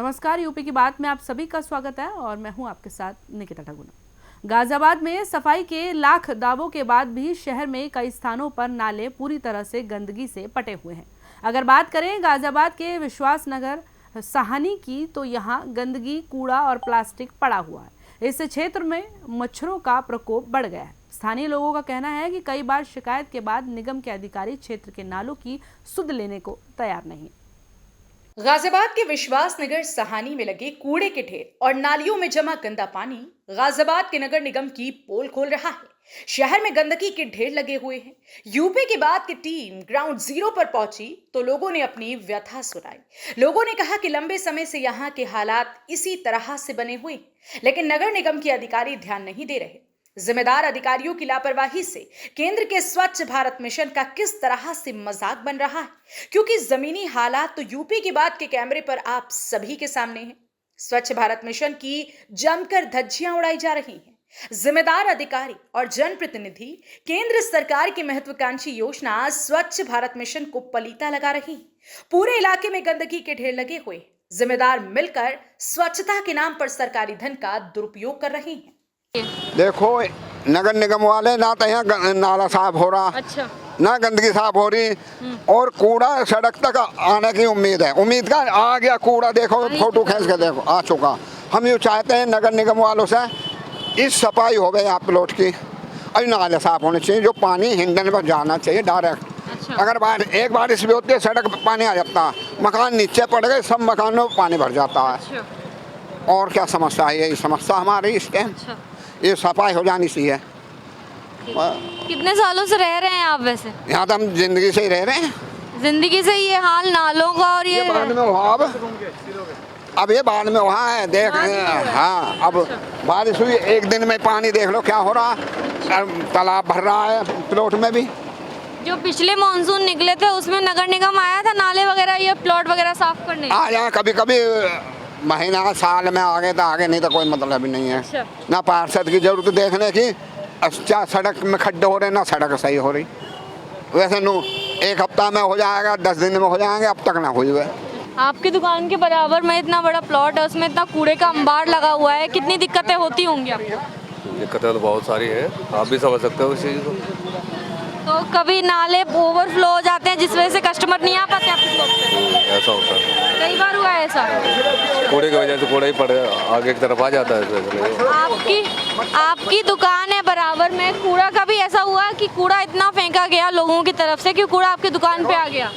नमस्कार, यूपी की बात में आप सभी का स्वागत है और मैं हूं आपके साथ निकिता ठाकुर। गाजियाबाद में सफाई के लाख दावों के बाद भी शहर में कई स्थानों पर नाले पूरी तरह से गंदगी से पटे हुए हैं। अगर बात करें गाजियाबाद के विश्वास नगर सहानी की, तो यहाँ गंदगी, कूड़ा और प्लास्टिक पड़ा हुआ है। इस क्षेत्र में मच्छरों का प्रकोप बढ़ गया है। स्थानीय लोगों का कहना है कि कई बार शिकायत के बाद निगम के अधिकारी क्षेत्र के नालों की सुध लेने को तैयार नहीं। गाजियाबाद के विश्वास नगर सहानी में लगे कूड़े के ढेर और नालियों में जमा गंदा पानी गाजियाबाद के नगर निगम की पोल खोल रहा है। शहर में गंदगी के ढेर लगे हुए हैं। यूपी के बाद की टीम ग्राउंड जीरो पर पहुंची तो लोगों ने अपनी व्यथा सुनाई। लोगों ने कहा कि लंबे समय से यहाँ के हालात इसी तरह से बने हुए हैं, लेकिन नगर निगम के अधिकारी ध्यान नहीं दे रहे। जिम्मेदार अधिकारियों की लापरवाही से केंद्र के स्वच्छ भारत मिशन का किस तरह से मजाक बन रहा है, क्योंकि जमीनी हालात तो यूपी की बात के कैमरे पर आप सभी के सामने हैं। स्वच्छ भारत मिशन की जमकर धज्जियां उड़ाई जा रही हैं। जिम्मेदार अधिकारी और जनप्रतिनिधि केंद्र सरकार की महत्वाकांक्षी योजना स्वच्छ भारत मिशन को पलीता लगा रही हैं। पूरे इलाके में गंदगी के ढेर लगे हुए, जिम्मेदार मिलकर स्वच्छता के नाम पर सरकारी धन का दुरुपयोग कर रहे हैं। देखो, नगर निगम वाले ना तो यहाँ नाला साफ हो रहा, अच्छा, ना गंदगी साफ हो रही, और कूड़ा सड़क तक आने की उम्मीद का आ गया कूड़ा। देखो, फोटो खींच के देखो, आ चुका। हम ये चाहते हैं नगर निगम वालों से इस सफाई हो गई यहाँ प्लॉट की, और नाले साफ होने चाहिए। जो पानी हिंडन पर जाना चाहिए डायरेक्ट। अच्छा। अगर एक बारिश भी होती है, सड़क पर पानी आ जाता, मकान नीचे पड़ गए, सब मकानों में पानी भर जाता है। अच्छा। और क्या समस्या है? यही समस्या हमारी इस टाइम। ये सफाई हो जानी चाहिए। कितने सालों से रह रहे हैं आप वैसे? यहाँ तो हम जिंदगी से ही रह रहे हैं। जिंदगी से ये हाल नालों का, और ये बाद में हुआ। अब ये बाद में वहाँ है, देख। हाँ, अब बारिश हुई, एक दिन में पानी देख लो क्या हो रहा, तालाब भर रहा है प्लॉट में भी। जो पिछले मानसून निकले थे उसमें नगर निगम आया था नाले वगैरह, ये प्लॉट वगैरह साफ करने? आ जाए कभी कभी, महीना साल में आगे तो आगे, नहीं तो कोई मतलब ही नहीं है। अच्छा। ना पार्षद की जरूरत देखने की, अच्छा सड़क में खड्डे हो रहे, ना सड़क सही हो रही। वैसे नो एक हफ्ता में हो जाएगा, 10 दिन में हो जाएंगे, अब तक ना हुई है। आपकी दुकान के बराबर में इतना बड़ा प्लॉट है, उसमें इतना कूड़े का अंबार लगा हुआ है, कितनी दिक्कतें होती होंगी आपको? दिक्कतें तो बहुत सारी हैं, आप भी समझ सकते हो इस चीज़ को। तो कभी नाले ओवरफ्लो हो जाते हैं जिस वजह से कस्टमर नहीं आ पाते आपके शॉप पे? ऐसा होता है, कई बार हुआ है ऐसा। कूड़े की वजह से कूड़ा ही पड़ आगे की तरफ आ जाता है। आपकी दुकान है बराबर में, कूड़ा का भी ऐसा हुआ कि कूड़ा इतना फेंका गया लोगों की तरफ से कि कूड़ा आपकी दुकान पे आ गया?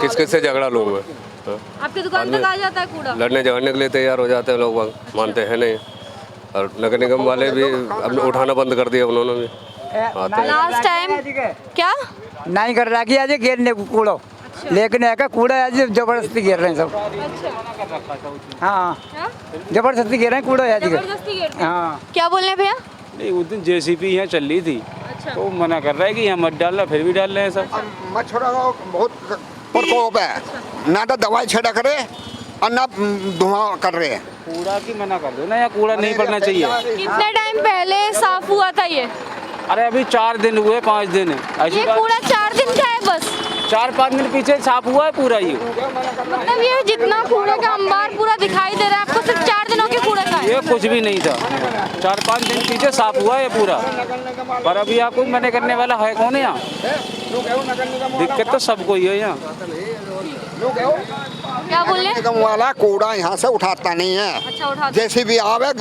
किस किस से झगड़ा लोग हैं, आपकी दुकान तक आ जाता है कूड़ा? लड़ने झगड़ने के लिए तैयार हो जाते हैं लोग, मानते हैं नहीं। और नगर निगम वाले भी उठाना बंद कर दिया उन्होंने भी। लास्ट टाइम क्या नहीं कर रहा कि आज गिरने कूड़ो। अच्छा। लेकिन है कूड़ा आज जबरदस्ती गिर रहे हैं सब। अच्छा। हाँ, जबरदस्ती गिर रहे हैं कूड़ा आज। हाँ, क्या बोल रहे हैं भैया? नहीं, उस दिन जेसीबी यहाँ चल रही थी। अच्छा। तो मना कर रहा है कि यहाँ मत डालना, फिर भी डाल रहे हैं सब। मच्छरों का बहुत प्रकोप है। अच्छा। ना तो दवाई छिड़क रहे और ना धुआं कर रहे हैं। कूड़ा की मना कर दो ना, यहाँ कूड़ा नहीं पड़ना चाहिए। कितने टाइम पहले साफ हुआ था ये? अरे अभी 4 दिन हुए, 5 दिन है। ये कूड़ा 4 दिन का है बस? 4-5 दिन पीछे साफ हुआ है पूरा ये। मतलब ये जितना कूड़े का अंबार पूरा दिखाई दे रहा है आपको, सिर्फ 4 दिनों के कूड़े का है? ये कुछ भी नहीं था, 4-5 दिन पीछे साफ हुआ है पूरा। पर अभी आपको मना करने वाला है कौन है यहाँ? दिक्कत तो सबको ही है यहाँ। क्या बोल रहे? निगम वाला कूड़ा यहाँ से उठाता नहीं है। अच्छा, उठाता। जैसे भी आवे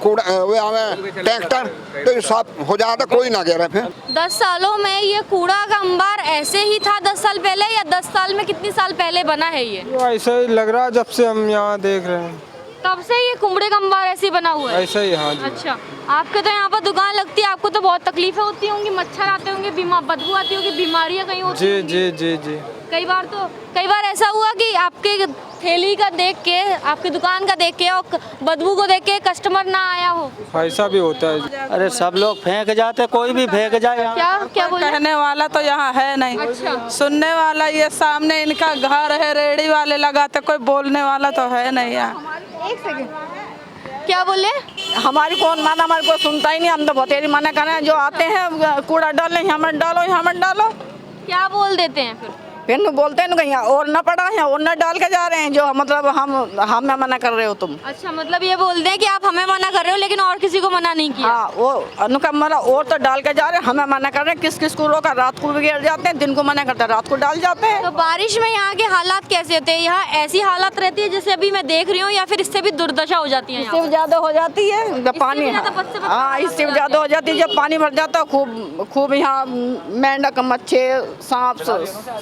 कूड़ा, वे आवे ट्रैक्टर, तो साफ हो जाता, कोई ना गिरे। फिर 10 सालों में ये कूड़ा का अंबार ऐसे ही था 10 साल पहले, या 10 साल में कितनी साल पहले बना है ये? ऐसा ही लग रहा है जब से हम यहाँ देख रहे हैं, तब से ये कुमड़े का अंबार ऐसे ही बना हुआ है? ऐसा ही। हाँ जी। अच्छा, आपके तो यहाँ पर दुकान लगती है, आपको तो बहुत तकलीफें होती होंगी, मच्छर आते होंगे, बदबू आती होगी, बीमारियाँ कहीं होती जी होंगी? जी जी जी। कई बार ऐसा हुआ कि आपके थैली का देख के, आपकी दुकान का देख के और बदबू को देख के कस्टमर ना आया हो? ऐसा भी होता है। अरे सब लोग फेंक जाते, कोई भी फेंक जाए। क्या बोल? कहने वाला तो यहाँ है नहीं। अच्छा। सुनने वाला, ये सामने इनका घर है, रेडी वाले लगाते, कोई बोलने वाला तो है नहीं यहाँ। एक सेकंड, क्या बोले? हमारी कौन माना, हमारी कोई सुनता ही नहीं। हम तो बतेरी मना कर रहे हैं, जो आते हैं कूड़ा डालें, यहाँ मत डालो, यहाँ मत डालो। क्या बोल देते हैं फिर? फिर बोलते हैं कहीं और ना पड़ा है और ना डाल के जा रहे हैं, जो मतलब हमें मना कर रहे हो तुम। अच्छा, मतलब ये बोलते हैं कि आप हमें मना कर रहे हो लेकिन और किसी को मना नहीं किया। हाँ, वो अनुकम्मल और तो डाल के जा रहे हैं, हमें मना कर रहे हैं। किस किस को रोका, रात को भी गिर जाते हैं, दिन को मना करते हैं, रात को डाल जाते हैं। तो बारिश में यहाँ के हालात कैसे होते हैं? यहाँ ऐसी हालत रहती है जैसे अभी मैं देख रही हूँ, या फिर इससे भी दुर्दशा हो जाती है? इससे ज्यादा हो जाती है जब पानी, हाँ इससे भी ज्यादा हो जाती है जब पानी भर जाता है। खूब यहाँ मेंढक, मच्छी, सांप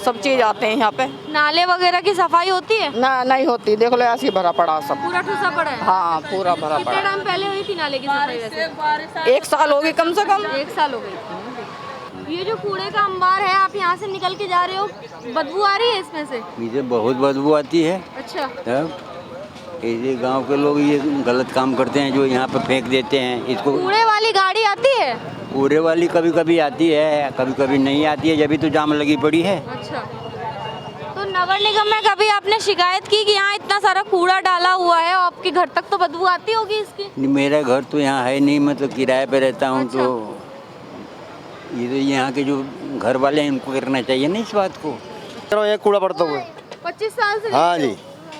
सब चीज आते हैं यहाँ पे। नाले वगैरह की सफाई होती है? ना, नहीं होती, देख लो ऐसे ही भरा पड़ा सब, पूरा ठूसा पड़ा है। हाँ पूरा भरा कितने पड़ा। टाइम पहले हुई थी नाले की सफाई वैसे? 1 साल होगी कम से कम। 1 साल हो गई। ये जो कूड़े का अंबार है, आप यहाँ से निकल के जा रहे हो, बदबू आ रही है इसमें से? मुझे बहुत बदबू आती है। अच्छा, ये गांव के लोग ये गलत काम करते हैं, जो यहाँ पे फेंक देते हैं इसको। कूड़े वाली गाड़ी आती है? कूड़े वाली कभी कभी आती है, कभी कभी नहीं आती है, जब भी तो जाम लगी पड़ी है। अच्छा, तो नगर निगम में कभी आपने शिकायत की कि यहाँ इतना सारा कूड़ा डाला हुआ है और आपके घर तक तो बदबू आती होगी इसकी? मेरा घर तो यहाँ है नहीं, मैं तो किराए पे रहता हूँ। अच्छा। तो ये तो यहाँ के जो घर वाले हैं उनको करना चाहिए ना इस बात को। चलो ये कूड़ा पड़ता हुआ 25 साल से? हाँ जी।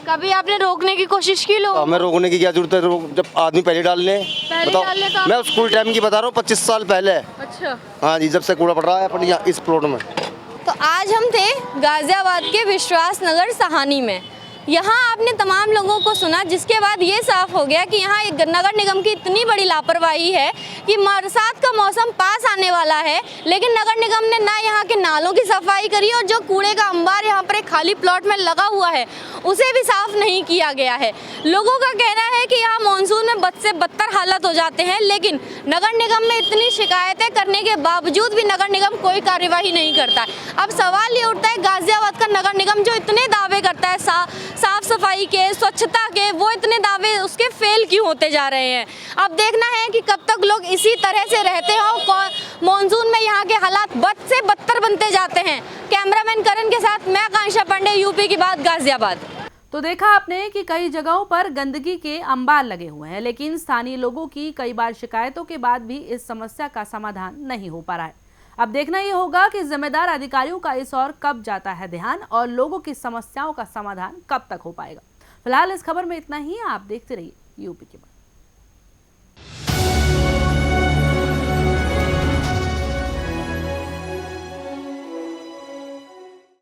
कभी आपने रोकने की कोशिश की लोग? हमें रोकने की क्या जरूरत है, जब आदमी पहले डाल ले। बताओ, मैं स्कूल टाइम की बता रहा हूँ, 25 साल पहले। अच्छा, हाँ जी, जब से कूड़ा पड़ रहा है अपने यहाँ इस प्लॉट में। तो आज हम थे गाजियाबाद के विश्वास नगर सहानी में। यहाँ आपने तमाम लोगों को सुना, जिसके बाद ये साफ हो गया कि यहाँ नगर निगम की इतनी बड़ी लापरवाही है कि बरसात का मौसम पास आने वाला है, लेकिन नगर निगम ने ना यहाँ के नालों की सफाई करी और जो कूड़े का अंबार यहाँ पर एक खाली प्लॉट में लगा हुआ है उसे भी साफ नहीं किया गया है। लोगों का कहना है कि यहाँ मानसून में बद से बदतर हालत हो जाते हैं, लेकिन नगर निगम में इतनी शिकायतें करने के बावजूद भी नगर निगम कोई कार्यवाही नहीं करता है। अब सवाल ये उठता है, गाजियाबाद का नगर निगम जो इतने दावे करता है साफ सफाई के, स्वच्छता के, वो इतने दावे उसके फेल क्यों होते जा रहे हैं? अब देखना है कि कब तक लोग इसी तरह से रहते हैं और मानसून में यहाँ के हालात बद से बदतर बनते जाते हैं। कैमरामैन करण के साथ मैं आकांक्षा पांडे, यूपी की बात, गाजियाबाद। तो देखा आपने कि कई जगहों पर गंदगी के अंबार लगे हुए हैं, लेकिन स्थानीय लोगों की कई बार शिकायतों के बाद भी इस समस्या का समाधान नहीं हो पा रहा है। अब देखना ये होगा कि जिम्मेदार अधिकारियों का इस ओर कब जाता है ध्यान और लोगों की समस्याओं का समाधान कब तक हो पाएगा। फिलहाल इस खबर में इतना ही। आप देखते रहिए यूपी की बात।